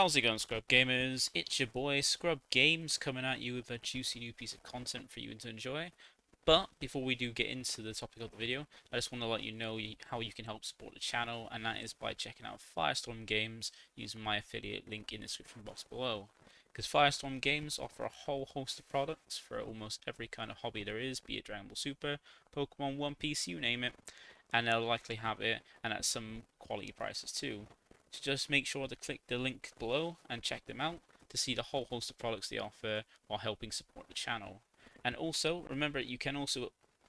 How's it going, Scrub Gamers? It's your boy Scrub Games coming at you with a juicy new piece of content for you to enjoy. But before we do get into the topic of the video, I just want to let you know how you can help support the channel, and that is by checking out Firestorm Games using my affiliate link in the description box below. Because Firestorm Games offer a whole host of products for almost every kind of hobby there is, be it Dragon Ball Super, Pokemon, One Piece, you name it, and they'll likely have it, and at some quality prices too. So just make sure to click the link below and check them out to see the whole host of products they offer while helping support the channel. And also, remember,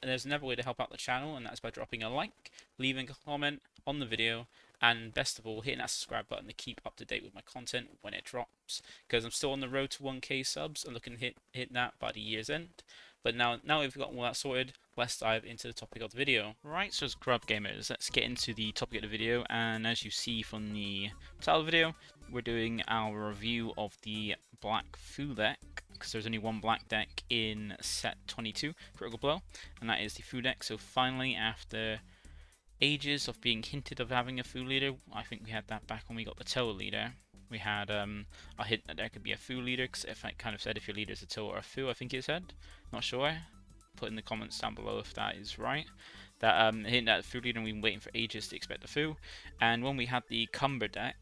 there's another way to help out the channel, and that's by dropping a like, leaving a comment on the video, and best of all, hitting that subscribe button to keep up to date with my content when it drops. Because I'm still on the road to 1k subs and looking to hit that by the year's end. But now we've got all that sorted, let's dive into the topic of the video. Right, so Scrub Gamers, let's get into the topic of the video, and as you see from the title of the video, we're doing our review of the Black Fu deck, because there's only one black deck in set 22, Critical Blow, and that is the Fu deck. So finally, after ages of being hinted of having a Fu leader, I think we had that back when we got the Toa leader. We had a hint that there could be a Fu leader, because if I kind of said if your leader is a Toa or a Fu, I think it said. Not sure. Put in the comments down below if that is right. That hint that Fu leader, and we've been waiting for ages to expect the Fu. And when we had the Cumber deck,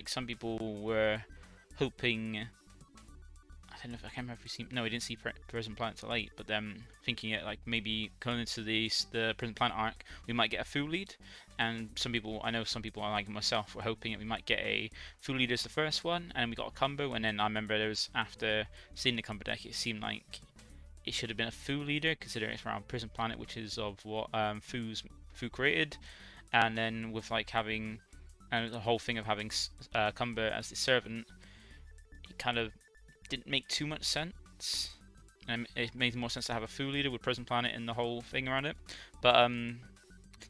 some people were hoping. I don't know if I can't remember if we seen. No, we didn't see Prison Planet till late, but then thinking it like maybe going into the Prison Planet arc, we might get a Fu lead. And I know some people, like myself, were hoping that we might get a Fu lead as the first one, and we got a combo. And then I remember after seeing the Cumber deck, it seemed like it should have been a Fu leader, considering it's around Prison Planet, which is of what Fu created. And then with having the whole thing of having Cumber as the servant, it kind of didn't make too much sense. And it made more sense to have a Fu leader with Prison Planet and the whole thing around it. But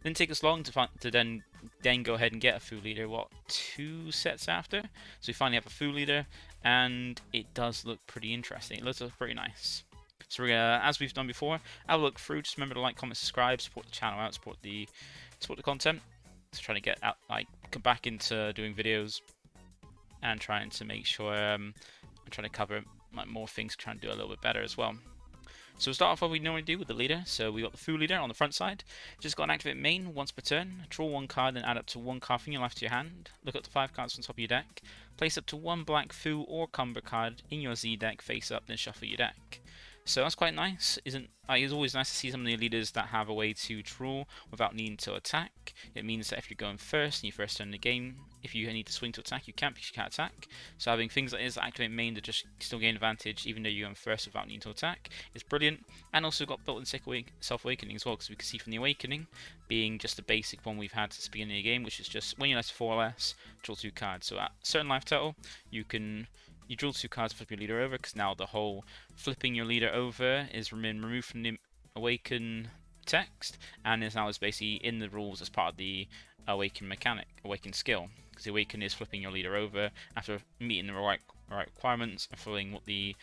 didn't take us long to then go ahead and get a Fu leader. What, 2 sets after? So we finally have a Fu leader, and it does look pretty interesting. It looks pretty nice. So we're gonna, as we've done before, have a look through. Just remember to like, comment, subscribe, support the channel out, support the content. Just trying to get out, come back into doing videos and trying to make sure I'm trying to cover more things, trying to do a little bit better as well. So we'll start off what we normally do with the leader. So we got the Fu leader on the front side. Just got an activate main once per turn. Draw 1 card, then add up to 1 card from your left to your hand. Look up to 5 cards on top of your deck. Place up to 1 black Fu or Cumber card in your Z deck face up, then shuffle your deck. So that's quite nice, isn't? It's always nice to see some of the leaders that have a way to draw without needing to attack. It means that if you're going first in your first turn in the game, if you need to swing to attack, you can, because you can't attack. So having things like this activate main to just still gain advantage even though you're going first without needing to attack is brilliant. And also got built-in self-awakening as well, because we can see from the awakening being just the basic one we've had since the beginning of the game, which is just when you're left 4 or less, draw 2 cards. So at certain life total, you draw 2 cards to flip your leader over, because now the whole flipping your leader over is removed from the Awaken text, and is now basically in the rules as part of the Awaken mechanic, Awaken skill. Because the Awaken is flipping your leader over after meeting the right requirements and following what the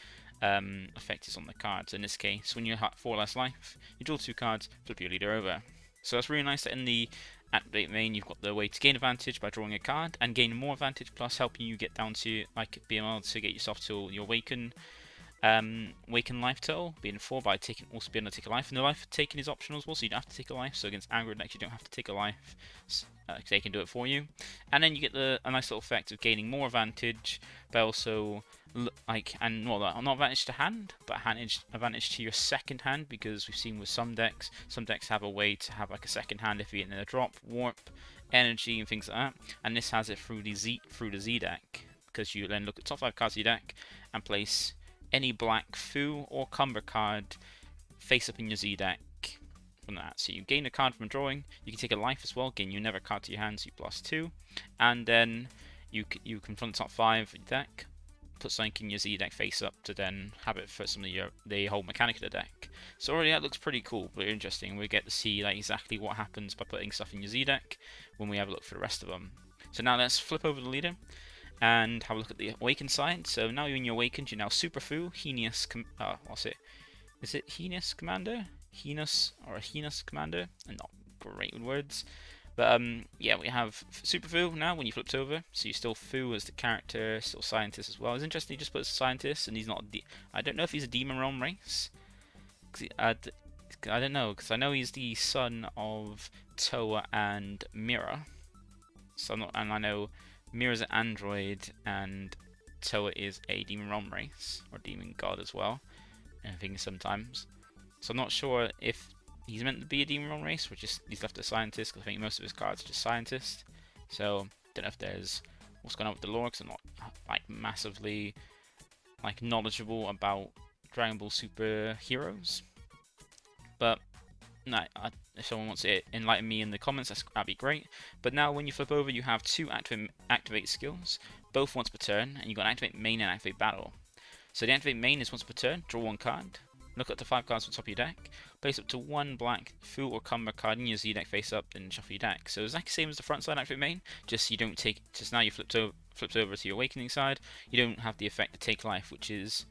effect is on the cards. In this case, when you have 4 less life, you draw 2 cards, flip your leader over. So that's really nice that in the activate main you've got the way to gain advantage by drawing a card and gain more advantage, plus helping you get down to being able to get yourself to your Awaken life total being 4 by also being able to take a life, and the life taking is optional as well, so you don't have to take a life. So against aggro decks you don't have to take a life, they can do it for you. And then you get a nice little effect of gaining more advantage, but also not advantage to hand, but advantage to your second hand, because we've seen with some decks have a way to have a second hand if you're in a drop, warp, energy and things like that. And this has it through the Z deck, because you then look at top 5 cards of your deck and place any black Fu or Cumber card face up in your Z deck from that. So you gain a card from drawing, you can take a life as well, gain another card to your hand, so you +2, and then you confront the top 5 of your deck, put something in your Z deck face up to then have it for some of the whole mechanic of the deck. So already that looks pretty cool, pretty interesting. We get to see exactly what happens by putting stuff in your Z deck when we have a look for the rest of them. So now let's flip over the leader and have a look at the Awaken side. So now you're in your Awakened, you're now Super Fu, Heinous, what's it? Is it Heinous Commander? Heinous, or a Heinous Commander? I'm not great with words. But yeah, we have Super Fu now when you flipped over. So you still Fu as the character, still scientist as well. It's interesting he just puts scientist, and he's not. I don't know if he's a demon realm race. I don't know, because I know he's the son of Toa and Mira. So I'm not, and I know Mira's an android, and Toa is a demon realm race or demon god as well. I think sometimes. So I'm not sure if he's meant to be a demon realm race or just he's left a scientist, because I think most of his cards are just scientists. So don't know if there's what's going on with the lore, because I'm not like massively like knowledgeable about Dragon Ball superheroes. But no, if someone wants to enlighten me in the comments, that'd be great. But now when you flip over, you have two activate skills, both once per turn, and you've got activate main and activate battle. So the activate main is once per turn, draw one card, look up to 5 cards on top of your deck, place up to one black Fu or Cumber card in your Z deck face up, then shuffle your deck. So it's exactly the same as the front side activate main, just you don't take, just now you flipped over to your awakening side, you don't have the effect to take life, which is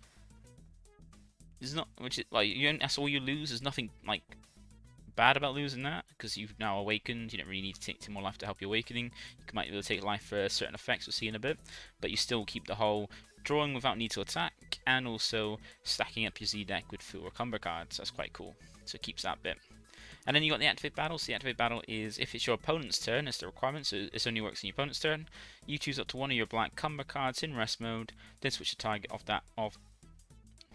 not, which is like you don't, that's all you lose. There's nothing like bad about losing that, because you've now awakened. You don't really need to take 2 more life to help your awakening. You might be able to take life for certain effects we'll see in a bit, but you still keep the whole drawing without need to attack, and also stacking up your Z deck with Fu or Cumber cards. That's quite cool. So it keeps that bit. And then you got the activate battle. So the activate battle is if it's your opponent's turn, it's the requirement, so this only works in your opponent's turn. You choose up to one of your black Cumber cards in rest mode, then switch the target off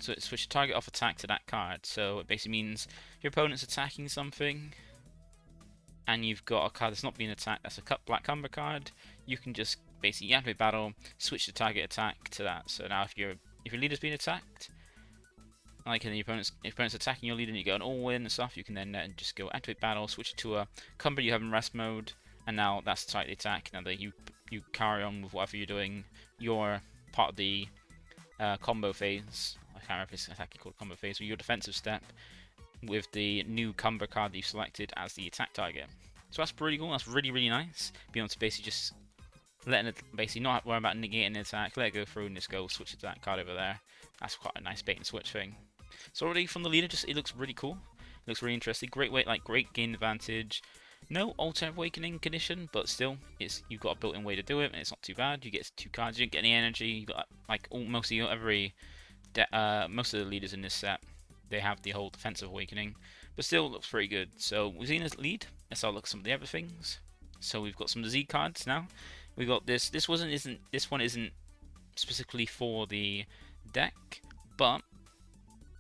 switch the target off attack to that card. So it basically means your opponent's attacking something, and you've got a card that's not being attacked, that's a black Cumber card. You can just basically activate battle, switch the target attack to that. So now if your leader's being attacked, like and your opponent's attacking your leader, and you go an all-in and stuff, you can then just go activate battle, switch it to a Cumber you have in rest mode, and now that's the target attack. Now that you carry on with whatever you're doing, you're part of the combo phase. I can't remember if it's actually called combo phase, or your defensive step with the new Cumber card that you selected as the attack target. So that's pretty cool. That's really nice. Being able to basically just letting it basically not worry about negating the attack, let it go through and just go switch it to that card over there. That's quite a nice bait and switch thing. So already from the leader, just it looks really cool. It looks really interesting. Great way, like great gain advantage. No alternate awakening condition, but still, you've got a built-in way to do it, and it's not too bad. You get 2 cards, you don't get any energy. You got like most of the leaders in this set, they have the whole defensive awakening, but still looks pretty good. So we've seen this lead. Let's have a look at some of the other things. So we've got some of the Z cards now. We got this. This one isn't specifically for the deck, but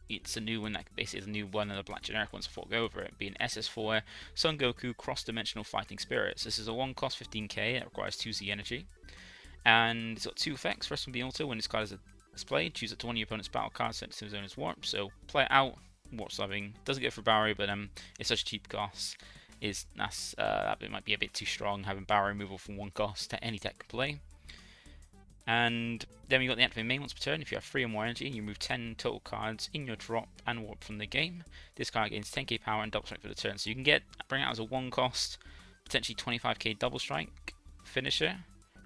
it's a new one that basically is a new one, and the black generic ones before I go over it, being SS4 Son Goku Cross-Dimensional Fighting Spirits. This is a 1-cost 15k, it requires 2 Z energy, and it's got 2 effects. First one being auto, when this card is displayed, choose it to one of your opponent's battle cards sent to his own as warp, so play it out, warp subbing. Doesn't get for Barry, but it's such a cheap cost, that bit might be a bit too strong, having barrier removal from 1 cost that any deck can play. And then we got the activate main once per turn. If you have 3 or more energy, you remove 10 total cards in your drop and warp from the game. This card gains 10k power and double strike for the turn. So you can bring it out as a 1 cost, potentially 25k double strike finisher,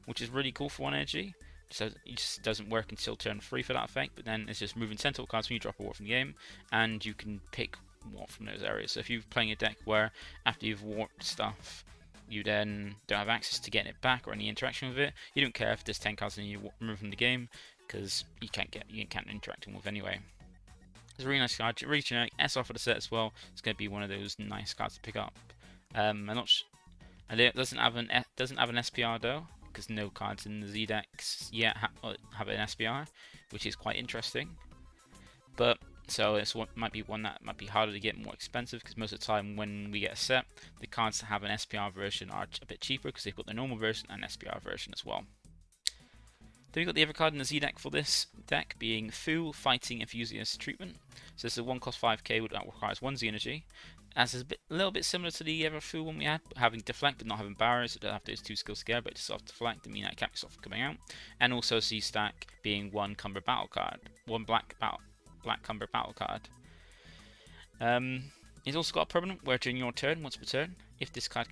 which is really cool for 1 energy. So it just doesn't work until turn 3 for that effect, but then it's just moving 10 total cards when you drop a warp from the game, and you can pick warp from those areas. So if you're playing a deck where after you've warped stuff, you then don't have access to getting it back or any interaction with it, you don't care if there's 10 cards and you remove from the game, because you can't interact with anyway. It's a really nice card, really generic. SR for the set as well. It's going to be one of those nice cards to pick up. I'm not and it doesn't have an SPR though, because no cards in the Z decks yet have an SPR, which is quite interesting. But so it's might be one that might be harder to get, more expensive, because most of the time when we get a set, the cards that have an SPR version are a bit cheaper, because they've got the normal version and SPR version as well. Then we've got the other card in the Z deck for this deck, being Fu Fighting Enthusiast Treatment. So this is a 1-cost 5k that requires 1 Z energy. As is a little bit similar to the other Fu one we had, having deflect but not having barriers, so it doesn't have those 2 skills together, but just off deflect to mean that it kept yourself from coming out. And also Z stack being 1 Cumber battle card, 1 black Cumber battle card. It's also got a permanent where during your turn, once per turn, if this card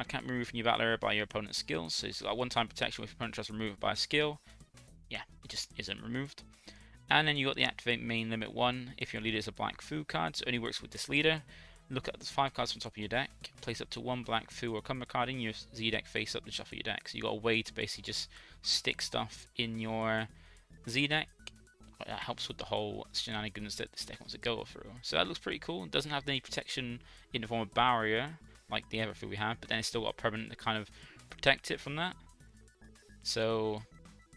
can't be removed from your battle area by your opponent's skills, so it's got 1-time protection if your opponent tries to remove it by a skill. Yeah, it just isn't removed. And then you got the activate main limit 1. If your leader is a black Fu card, so it only works with this leader. look at the 5 cards from the top of your deck, place up to 1 black Fu or Cumber card in your Z deck face up and shuffle your deck. So you got a way to basically just stick stuff in your Z deck. That helps with the whole shenanigans that this deck wants to go through. So that looks pretty cool. It doesn't have any protection in the form of barrier like the other Fu we have, but then it's still got a permanent to kind of protect it from that. So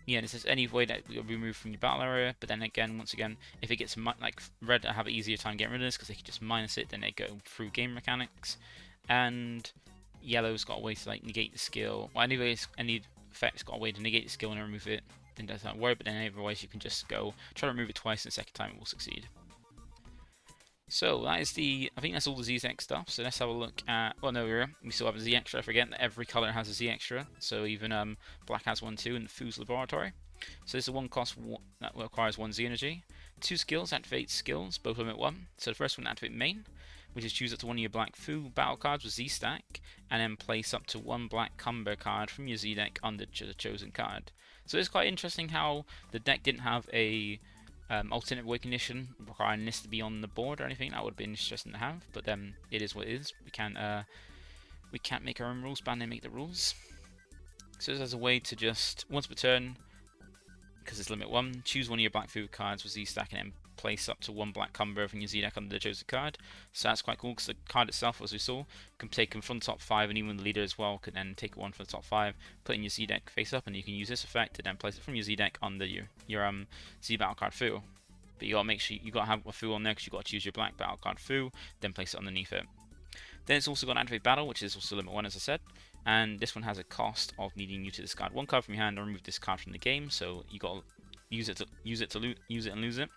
yeah, this is any way that will be removed from your battle area, but then again, once again, if it gets like red, I have an easier time getting rid of this because they can just minus it, then they go through game mechanics, and yellow's got a way to like negate the skill. Well, anyways, any effect's got a way to negate the skill and remove it, then does not work. But then otherwise, you can just go try to remove it twice, and the second time it will succeed. So that is I think that's all the Z-Deck stuff. So let's have a look at, well no, we still have a Z extra. I forget that every color has a Z extra. So even black has one too in the Fu's Laboratory. So this is one cost that requires 1 Z energy. 2 skills, activate skills, both of them at 1. So the first one, activate main, which is choose up to 1 of your black Fu battle cards with Z stack, and then place up to 1 black Cumber card from your Z deck under the chosen card. So it's quite interesting how the deck didn't have a alternate way condition requiring this to be on the board or anything. That would have been interesting to have, but then it is what it is. We can't make our own rules, but then make the rules. So there's a way to just once per turn, because it's limit 1, choose 1 of your black food cards with Z stack and then place up to 1 black Cumber from your Z deck under the chosen card. So that's quite cool because the card itself, as we saw, can take them from the top 5, and even the leader as well can then take 1 from the top 5, put in your Z deck face up, and you can use this effect to then place it from your Z deck under your Z battle card Fu. But you gotta make sure you gotta have a Fu on there because you gotta choose your black battle card Fu, then place it underneath it. Then it's also got an activate battle, which is also limit 1 as I said, and this one has a cost of needing you to discard 1 card from your hand or remove this card from the game. So you gotta use it and lose it,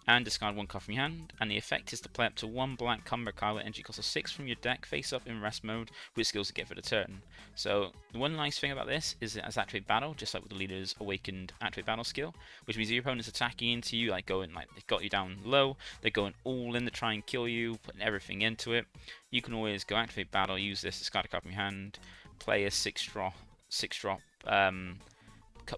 and discard 1 card from your hand. And the effect is to play up to 1 black Cumber card with energy cost of 6 from your deck face up in rest mode with skills to get for the turn. So the one nice thing about this is it has activate battle, just like with the leader's awakened activate battle skill, which means your opponent's attacking into you, like they've got you down low, they're going all in to try and kill you, putting everything into it. You can always go activate battle, use this, discard a card from your hand, play a 6-drop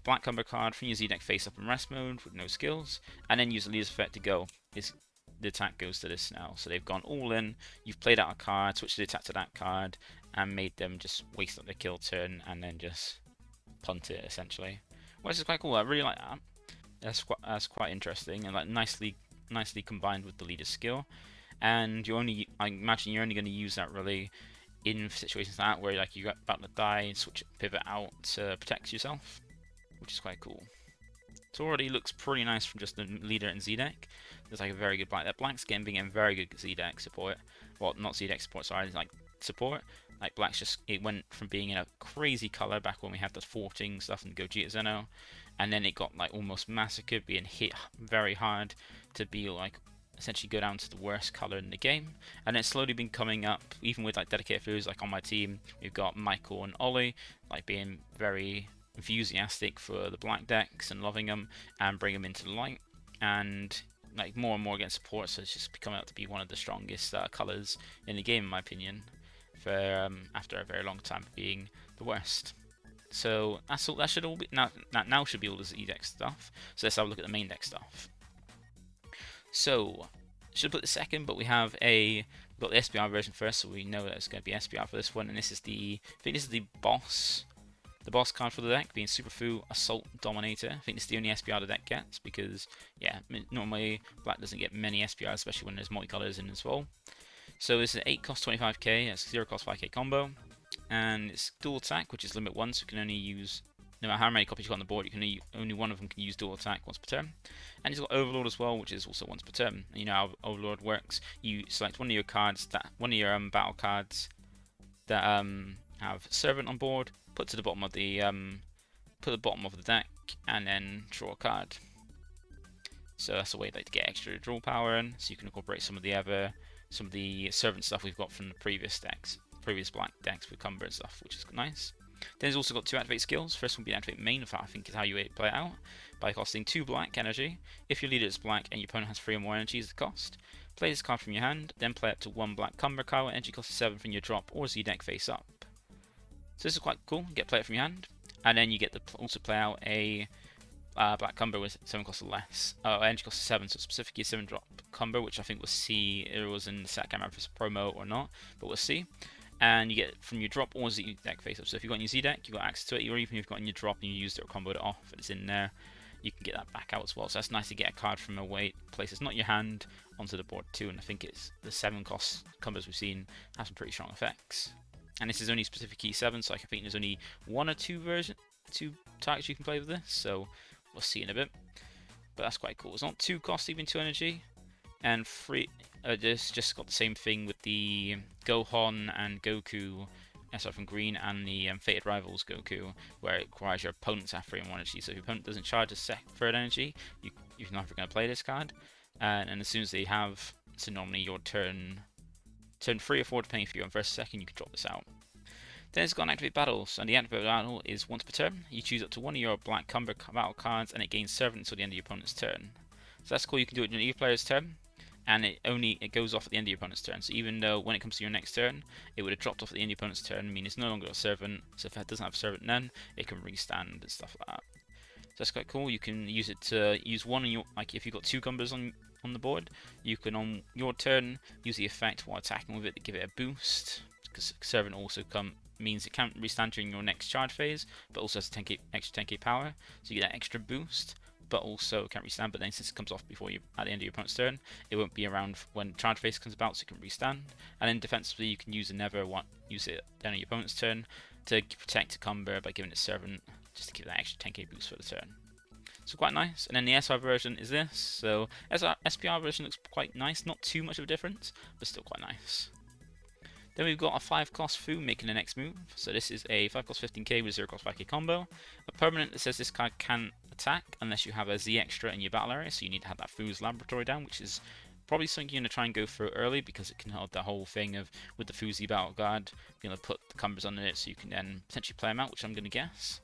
black Cumber card from your Z deck face up in rest mode with no skills, and then use the leader's effect to go. The attack goes to this now. So they've gone all in, you've played out a card, switched the attack to that card, and made them just waste up their kill turn and then just punt it essentially. Which is quite cool. I really like that. That's quite interesting and like nicely combined with the leader's skill. And I imagine you're only going to use that really in situations like that where like you're about to die and switch pivot out to protect yourself, which is quite cool. It already looks pretty nice from just the leader and Z deck. There's like a very good black. That black's getting very good Z deck support. Well, not Z deck support, sorry, it's like support. Like black's it went from being in a crazy color back when we had the forting stuff and Gogeta Zeno, and then it got like almost massacred, being hit very hard to be like essentially go down to the worst color in the game. And it's slowly been coming up, even with like dedicated foods. Like on my team, we've got Michael and Ollie, like being very enthusiastic for the black decks and loving them and bring them into the light, and like more and more getting support. So it's just becoming out to be one of the strongest colors in the game, in my opinion, for after a very long time of being the worst. So that's all. That should all be now should be all the Z deck stuff. So let's have a look at the main deck stuff. So should put the second, but we've got the SPR version first, so we know that it's going to be SPR for this one. And this is I think this is the boss card for the deck, being Super Fu Assault Dominator. I think this is the only SPR the deck gets because, yeah, normally black doesn't get many SPRs, especially when there's multicolors in as well. So this is an 8 cost 25k, it's a 0 cost 5k combo, and it's dual attack, which is limit 1, so you can only use, no matter how many copies you got on the board, only one of them can use dual attack once per turn. And it's got Overlord as well, which is also once per turn. And you know how Overlord works. You select one of your cards, battle cards that have Servant on board, put to the bottom of the deck, and then draw a card. So that's a way to get extra draw power in, so you can incorporate some of the Servant stuff we've got from the previous black decks with Cumber and stuff, which is nice. Then there's also got 2 activate skills. First one will be activate main, if I think is how you play it out, by costing 2 black energy. If your leader is black and your opponent has 3 or more energy as the cost, play this card from your hand, then play up to 1 black Cumber card with energy cost of 7 from your drop or Z deck face up. So this is quite cool. You get to play it from your hand, and then you get to also play out a black combo with 7 cost or less. Energy cost 7, so specifically a 7 drop combo, which I think we'll see it was in the set. I can't remember if it's a promo or not, but we'll see. And you get from your drop or Z deck face up. So if you've got in your Z deck, you've got access to it, or even if you've got in your drop and you used it or comboed it off, it's in there, you can get that back out as well. So that's nice to get a card from a place it's not your hand onto the board too. And I think it's the 7 cost combos we've seen have some pretty strong effects. And this is only specific key 7, so I think there's only 1 or 2 targets you can play with this. So we'll see in a bit. But that's quite cool. It's not 2 cost, even 2 energy. And free. It's just got the same thing with the Gohan and Goku, aside from green, and the Fated Rivals Goku, where it requires your opponents to have 3 and 1 energy. So if your opponent doesn't charge a third energy, you're never going to play this card. And as soon as they have, so normally your turn 3 or 4, depending if you're on first or second, you can drop this out. Then it's got an Activate Battles, and the Activate Battle is once per turn. You choose up to 1 of your black Cumber battle cards, and it gains servant until the end of your opponent's turn. So that's cool. You can do it in your player's turn, and it goes off at the end of your opponent's turn. So even though when it comes to your next turn, it would have dropped off at the end of your opponent's turn, meaning it's no longer a servant. So if it doesn't have a servant, then it can restand and stuff like that. So that's quite cool. You can use it to use one on your, like if you've got 2 Cumbers on the board, you can on your turn use the effect while attacking with it to give it a boost. Because servant also means it can't restand during your next charge phase, but also has 10k extra 10k power, so you get that extra boost. But also can't restand. But then since it comes off before you at the end of your opponent's turn, it won't be around when charge phase comes about, so it can restand. And then defensively, you can use use it then on your opponent's turn to protect a Cumber by giving it servant, just to give that extra 10k boost for the turn. So quite nice. And then the SR version is this. So SPR version looks quite nice, not too much of a difference, but still quite nice. Then we've got a 5 cost Fu making the next move. So this is a 5 cost 15k with 0 cost 5k combo. A permanent that says this card can attack unless you have a Z extra in your battle area. So you need to have that Fu's Laboratory down, which is probably something you're going to try and go for early, because it can hold the whole thing of with the Fuzi battle guard, you're going to put the Cumbers under it so you can then potentially play them out, which I'm going to guess.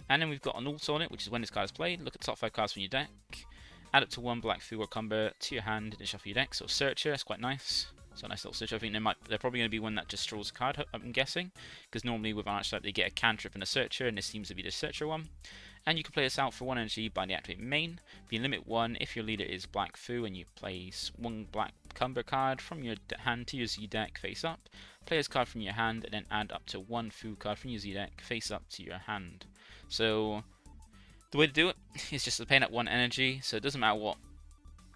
And then we've got an ult on it, which is when this card is played. Look at the top 5 cards from your deck. Add up to 1 black Fu or Cumber to your hand and shuffle your deck. So Searcher, it's quite nice. So a nice little searcher. I think they're probably going to be one that just draws a card, I'm guessing, because normally with Archetype they get a cantrip and a searcher, and this seems to be the searcher one. And you can play this out for 1 energy by the Activate main. Be limit 1 if your leader is Black Fu and you place 1 black Cumber card from your hand to your Z deck face up. Play this card from your hand and then add up to 1 Fu card from your Z deck face up to your hand. So the way to do it is just to pay that 1 energy. So it doesn't matter what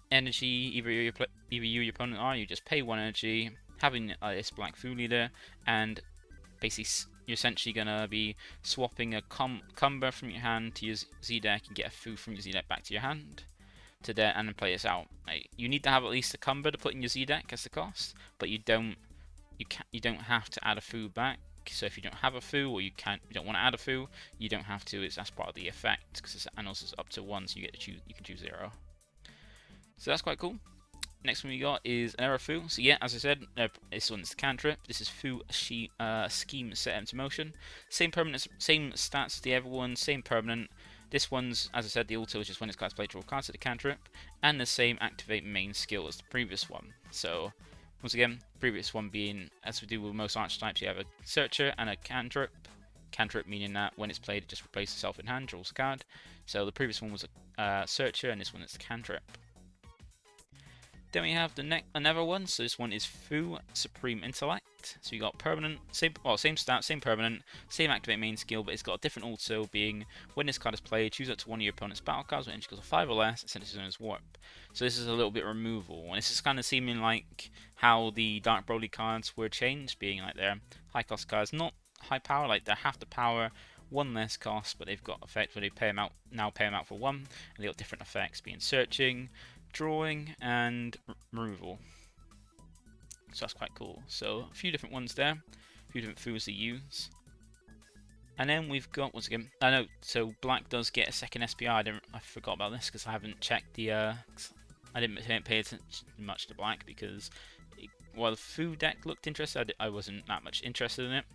energy either you or your opponent are, you just pay 1 energy, having this black Fu leader, and basically you're essentially going to be swapping a Cumber from your hand to your Z deck and get a Fu from your Z deck back to your hand to there, and then play this out. You need to have at least a Cumber to put in your Z deck as the cost, but you don't have to add a Fu back. So if you don't have a Fu, or you don't want to add a Fu, you don't have to. That's part of the effect, because and also it's up to 1, so you can choose 0. So that's quite cool. Next one we got is an Error Fu. So yeah, as I said, this one's the cantrip. This is Fu Scheme set into motion. Same permanent, same stats as the other one, same permanent. This one's, as I said, the auto, which is when it's card's played, draw cards to the cantrip, and the same activate main skill as the previous one. So once again, previous one being, as we do with most archetypes, you have a searcher and a cantrip. Cantrip meaning that when it's played, it just replaces itself in hand, draws a card. So the previous one was a searcher, and this one is the cantrip. Then we have another one. So this one is Fu Supreme Intellect. So you got permanent, same stat, same permanent, same activate main skill, but it's got a different auto being when this card is played, choose up to 1 of your opponent's battle cards with energy equals 5 or less, and send it to his warp. So this is a little bit removal, and this is kind of seeming like how the Dark Broly cards were changed, being like they're high cost cards, not high power, like they're half the power, 1 less cost, but they've got effect where they pay them out for 1, and they got different effects being searching, drawing, and removal. So that's quite cool. So a few different ones there, a few different Fus to use. And then we've got, once again, I know, so black does get a second SPR. I forgot about this because I haven't checked the, I didn't pay attention much to black because while the Fu deck looked interesting, I wasn't that much interested in it.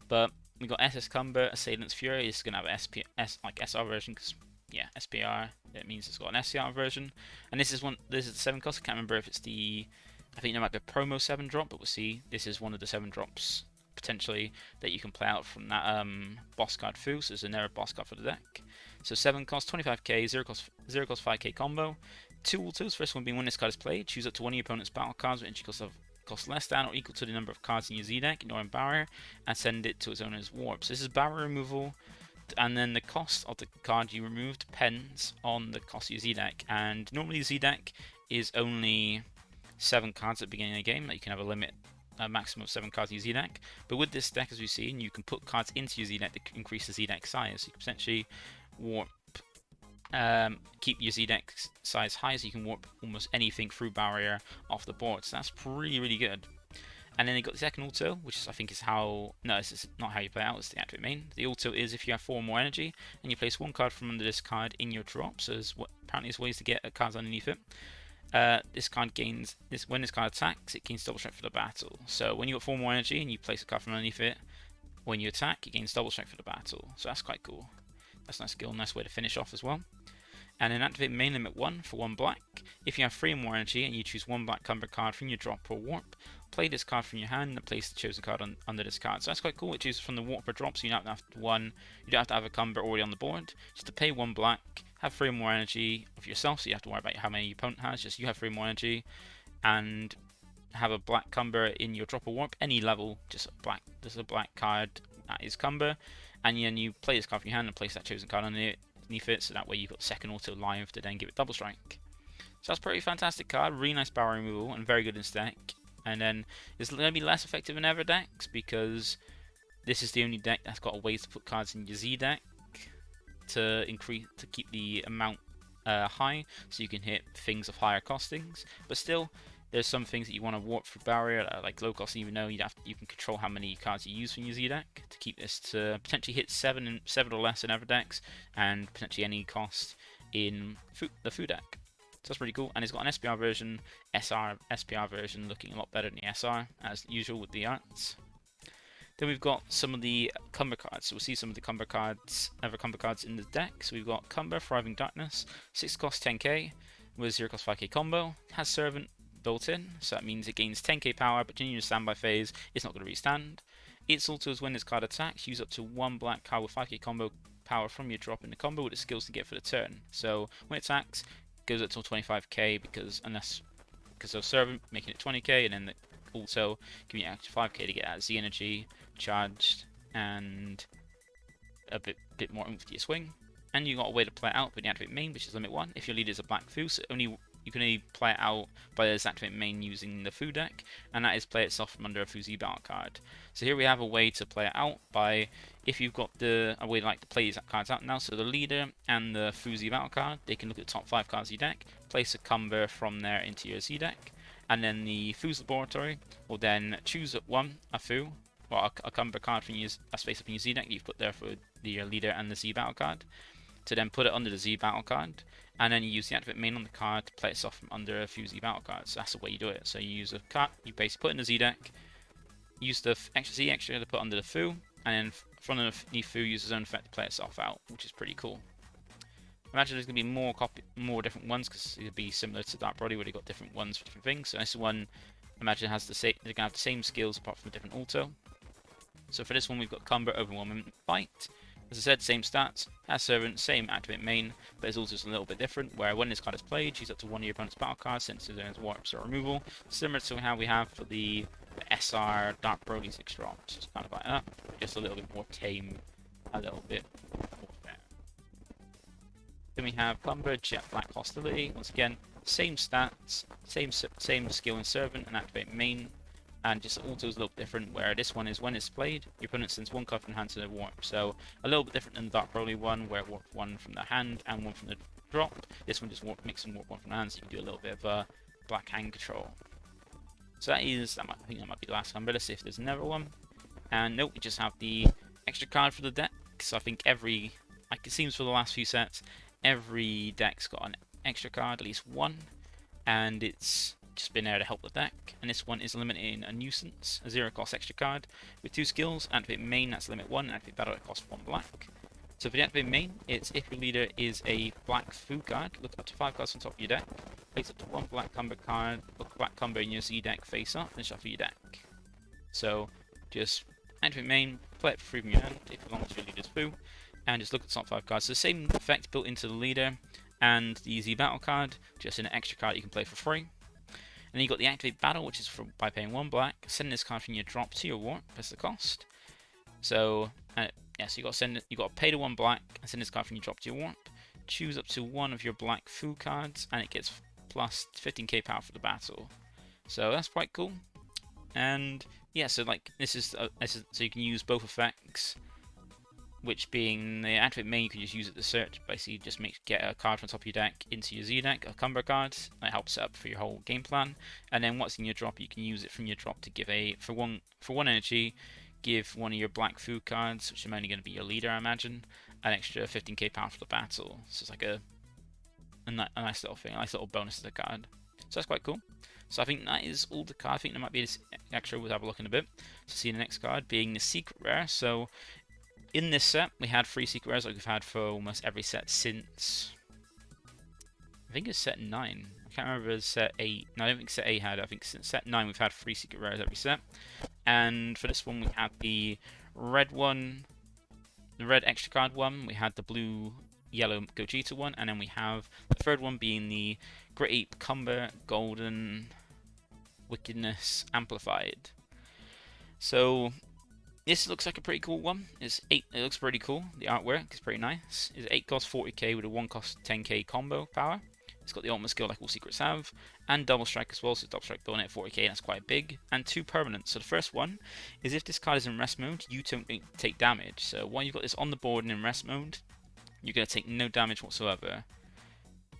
But we got SS Cumber, Assailant's Fury. It's gonna have a like SR version because yeah, SPR. It means it's got an SCR version, and this is the 7 cost. I can't remember if it's the, I think there might be a promo 7 drop, but we'll see. This is one of the 7 drops potentially that you can play out from that boss card Fu. So there's another boss card for the deck. So 7 cost 25k, 0 cost 5k combo. 2 autos. First one being when this card is played, choose up to one of your opponent's battle cards with entry cost less than or equal to the number of cards in your Z deck, ignoring barrier, and send it to its owner's warp. So this is barrier removal, and then the cost of the card you remove depends on the cost of your Z deck. And normally Z deck is only 7 cards at the beginning of the game. You can have a maximum of 7 cards in your Z deck. But with this deck, as we've seen, you can put cards into your Z deck to increase the Z deck size. So you can potentially warp, keep your Z deck size high, so you can warp almost anything through barrier off the board. So that's really good. And then you got the second auto, which is, I think is how... No, this is not how you play out, it's the activate main. The auto is if you have 4 more energy, and you place 1 card from under this card in your drop. So apparently there's ways to get cards underneath it. This card gains... When this card attacks, it gains double strength for the battle. So when you got 4 more energy, and you place a card from underneath it, when you attack, it gains double strength for the battle. So that's quite cool. That's a nice skill, nice way to finish off as well. And then activate main limit 1 for 1 black. If you have 3 or more energy and you choose 1 black cumber card from your drop or warp, play this card from your hand and place the chosen card under this card. So that's quite cool. It chooses from the warp or drop, so you don't have to have a cumber already on the board. Just to pay 1 black, have 3 or more energy of yourself, so you have to worry about how many your opponent has. Just you have 3 more energy, and have a black cumber in your drop or warp, any level, just a black card that is cumber, and then you play this card from your hand and place that chosen card underneath it, so that way you've got second auto live to then give it double strike. So that's a pretty fantastic card, really nice barrier removal and very good in stack. And then it's going to be less effective in other decks because this is the only deck that's got a way to put cards in your Z deck to keep the amount high, so you can hit things of higher costings. But still, there's some things that you want to warp through barrier that are like low cost, even though you can control how many cards you use from your Z deck to keep this to potentially hit 7 or less in other decks, and potentially any cost in the Fu deck. So that's pretty cool, and it's got an SPR version, SPR version looking a lot better than the SR, as usual with the arts. Then we've got some of the Cumber cards, so we'll see some of the Cumber cards, other Cumber cards in the deck. So we've got Cumber, Thriving Darkness, 6 cost 10k, with 0 cost 5k combo, has Servant built in, so that means it gains 10k power, but during your standby phase, it's not going to restand. Its auto is when this card attacks, use up to 1 black card with 5k combo power from your drop in the combo with the skills to get for the turn. So when it attacks, goes up to 25k because of Servant making it 20k, and then the auto giving you extra 5k to get that Z energy charged and a bit more oomph to your swing. And you got a way to play it out with the activate main, which is limit 1. If your leader is a black Fu, so you can only play it out by this activate main using the Fu deck, and that is play itself from under a Fu Z battle card. So here we have a way to play it out by, if you've got a way to play these cards out now, so the leader and the Fu Z battle card, they can look at the top 5 cards of your deck, place a Cumber from there into your Z deck, and then the Fu's Laboratory will then choose a Fu, or a Cumber card from a space up in your Z deck that you've put there for the leader and the Z battle card, to then put it under the Z battle card, and then you use the activate main on the card to play itself from under a few Z battle cards. So that's the way you do it. So you use a card, you basically put in the Z deck, use the extra to put under the Fu, and then from the Fu use his own effect to play itself out, which is pretty cool. Imagine there's going to be more different ones, because it'll be similar to Dark Brody where they got different ones for different things. So this one, imagine has they're going to have the same skills apart from a different auto. So for this one we've got Cumber, Overwhelming Fight. As I said, same stats, has Servant, same activate main, but it's also just a little bit different, where when this card is played, choose up to one of your opponent's battle cards, since there's warps or removal, similar to how we have for the SR Dark Brody 6 drops, just kind of like that, just a little bit more tame, a little bit more fair. Then we have Cumber, Jet Black Hostility, once again, same stats, same skill in Servant and activate main, and just auto is a little different, where this one is when it's played, your opponent sends 1 card from the hand to the warp. So a little bit different than the Dark Broly one, where it warp 1 from the hand and 1 from the drop. This one just mix and warp 1 from the hand, so you can do a little bit of black hand control. So I think that might be the last one, but let's see if there's another one. And nope, we just have the extra card for the deck. So I think like it seems for the last few sets, every deck's got an extra card, at least one, and it's just been there to help the deck. And this one is eliminating a nuisance, a 0 cost extra card with 2 skills. Activate main, that's limit 1, and activate battle, that costs 1 black. So for the activate main, it's if your leader is a black Fu card, look up to 5 cards on top of your deck, place up to 1 black Cumber card, look black Cumber in your Z deck face up, and shuffle your deck. So just activate main, play it for free from your hand if you belong to your leader's foo, and just look at the top 5 cards. So the same effect built into the leader and the easy battle card, just an extra card you can play for free. And then you've got the activate battle, which is by paying 1 black, send this card from your drop to your warp, that's the cost. So yeah, so you got to pay the 1 black and send this card from your drop to your warp. Choose up to 1 of your black foo cards, and it gets plus 15k power for the battle. So that's quite cool. And yeah, so like this is so you can use both effects, which being the activate main, you can just use it to search. Basically, just get a card from the top of your deck into your Z deck, a combo card. That helps set up for your whole game plan. And then what's in your drop, you can use it from your drop to give for one energy, give one of your black food cards, which is only going to be your leader, I imagine, an extra 15k power for the battle. So it's like a nice little thing, a nice little bonus to the card. So that's quite cool. So I think that is all the card. I think there might be this extra. We'll have a look in a bit. So see the next card being the secret rare. So in this set, we had 3 secret rares like we've had for almost every set since, I think it's set 9. I can't remember set 8. No, I don't think set 8 had. I think since set 9 we've had 3 secret rares every set. And for this one we had the red one, the red extra card one. We had the blue yellow Gogeta one, and then we have the third one being the Great Ape Cumber Golden Wickedness Amplified. So this looks like a pretty cool one. It looks pretty cool. The artwork is pretty nice. It's 8 cost 40k with a 1 cost 10k combo power. It's got the ultimate skill like all secrets have, and double strike as well, so double strike building at 40k, that's quite big, and 2 permanents. So the first one is if this card is in rest mode, you don't take damage. So while you've got this on the board and in rest mode, you're going to take no damage whatsoever.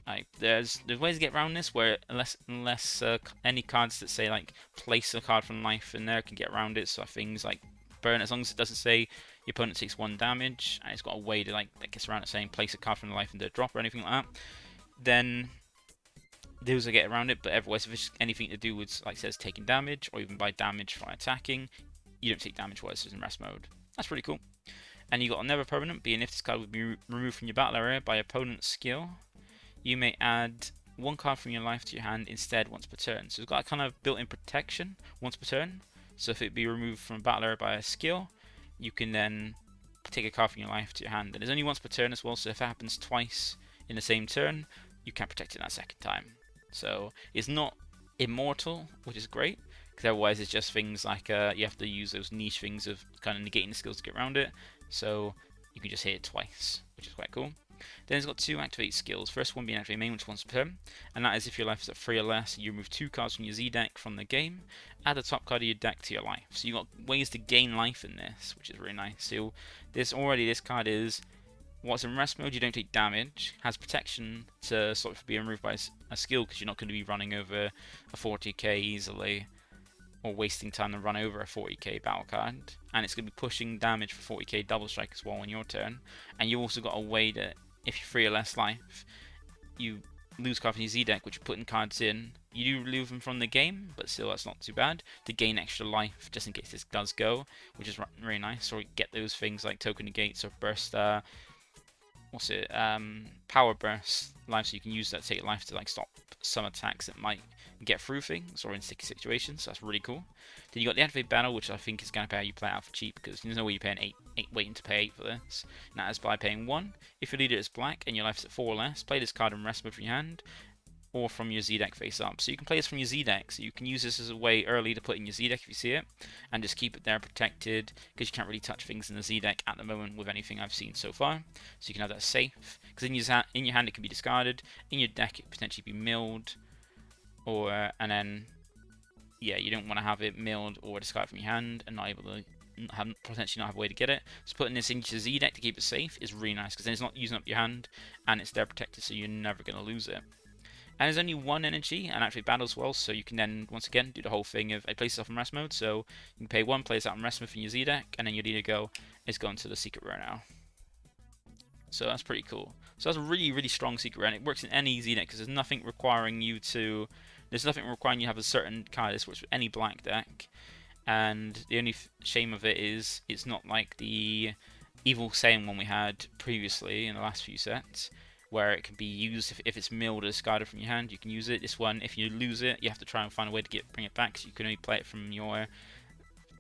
Like there's ways to get around this where unless any cards that say like place a card from life in there can get around it. So things like burn, as long as it doesn't say your opponent takes 1 damage and it's got a way to like that gets around it saying place a card from the life into a drop or anything like that, then those will get around it. But otherwise, if it's anything to do with like it says taking damage or even by damage by attacking, you don't take damage while it's in rest mode. That's pretty cool. And you got another permanent, being if this card would be removed from your battle area by opponent's skill, you may add 1 card from your life to your hand instead once per turn. So it's got a kind of built-in protection once per turn. So if it be removed from a battle area by a skill, you can then take a card from your life to your hand. And it's only once per turn as well, so if it happens twice in the same turn, you can't protect it that second time. So it's not immortal, which is great, because otherwise it's just things like you have to use those niche things of kind of negating the skills to get around it. So you can just hit it twice, which is quite cool. Then it's got 2 activate skills. First one being activate main, which once per turn, and that is if your life is at 3 or less, you remove 2 cards from your Z deck from the game, add the top card of your deck to your life. So you've got ways to gain life in this, which is really nice. So this card is what's in rest mode, you don't take damage, has protection to sort of be removed by a skill because you're not going to be running over a 40k easily, or wasting time to run over a 40k battle card, and it's going to be pushing damage for 40k double strike as well on your turn. And you also got a way that if you're 3 or less life, you lose cards from your Z deck, which you're putting cards in. You do lose them from the game, but still that's not too bad, to gain extra life just in case this does go, which is really nice. Or get those things like token negates or burst, power burst life, so you can use that to take life to like stop some attacks that might get through things or in sticky situations. So that's really cool. Then you got the activate battle, which I think is going to be how you play out for cheap, because there's no way you're paying 8 waiting to pay 8 for this. And that is by paying 1. If your leader is black and your life is at 4 or less, play this card in rest mode from your hand or from your Z deck face up. So you can play this from your Z deck, so you can use this as a way early to put in your Z deck if you see it, and just keep it there protected, because you can't really touch things in the Z deck at the moment with anything I've seen so far. So you can have that safe, because in your hand it can be discarded, in your deck it could potentially be milled, or and then yeah, you don't want to have it milled or discarded from your hand and not able to potentially not have a way to get it. So putting this into your Z deck to keep it safe is really nice, because then it's not using up your hand and it's there protected, so you're never going to lose it. And there's only 1 energy and actually battle as well, so you can then once again do the whole thing of it places off in rest mode. So you can pay 1, place out in rest mode from your Z deck, and then your leader is going to the secret rare now. So that's pretty cool. So that's a really strong secret rare, and it works in any Z deck because there's nothing requiring you to have a certain card. This works with any black deck, and the only shame of it is it's not like the Evil Saiyan one we had previously in the last few sets, where it can be used if it's milled or discarded from your hand. You can use it. This one, if you lose it, you have to try and find a way to bring it back, so you can only play it from your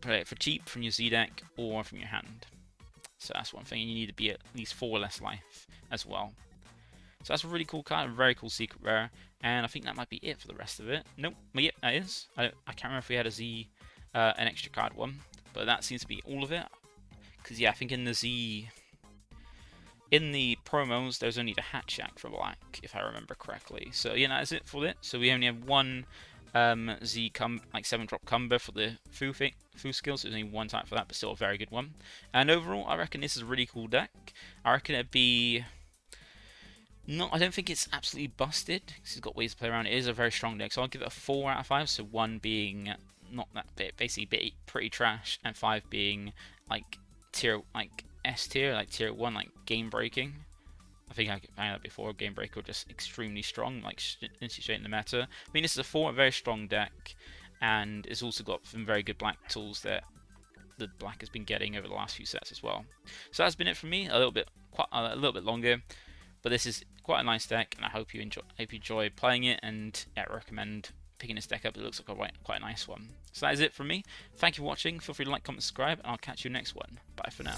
play it for cheap from your Z deck or from your hand. So that's one thing. You need to be at least 4 less life as well. So that's a really cool card, a very cool secret rare, and I think that might be it for the rest of it. Nope, well, yep, that is. I can't remember if we had an extra card one, but that seems to be all of it. Because yeah, I think in the promos, there's only the Hat Shack for black, if I remember correctly. So yeah, that is it for it. So we only have one like 7-drop Cumber for the Foo skill, so there's only one type for that, but still a very good one. And overall, I reckon this is a really cool deck. I reckon it'd be... I don't think it's absolutely busted, because it's got ways to play around. It is a very strong deck, so I'll give it a 4 out of 5, so 1 being not that bit, basically pretty trash, and 5 being like S tier, like tier 1, like game breaking. I think I found that before, game breaker, just extremely strong, like straight in the meta. I mean, this is a 4, a very strong deck, and it's also got some very good black tools that the black has been getting over the last few sets as well. So that's been it from me, a little bit longer. But this is quite a nice deck, and I hope you enjoy playing it, and yeah, I recommend picking this deck up. It looks like quite a nice one. So that is it from me. Thank you for watching. Feel free to like, comment, subscribe, and I'll catch you next one. Bye for now.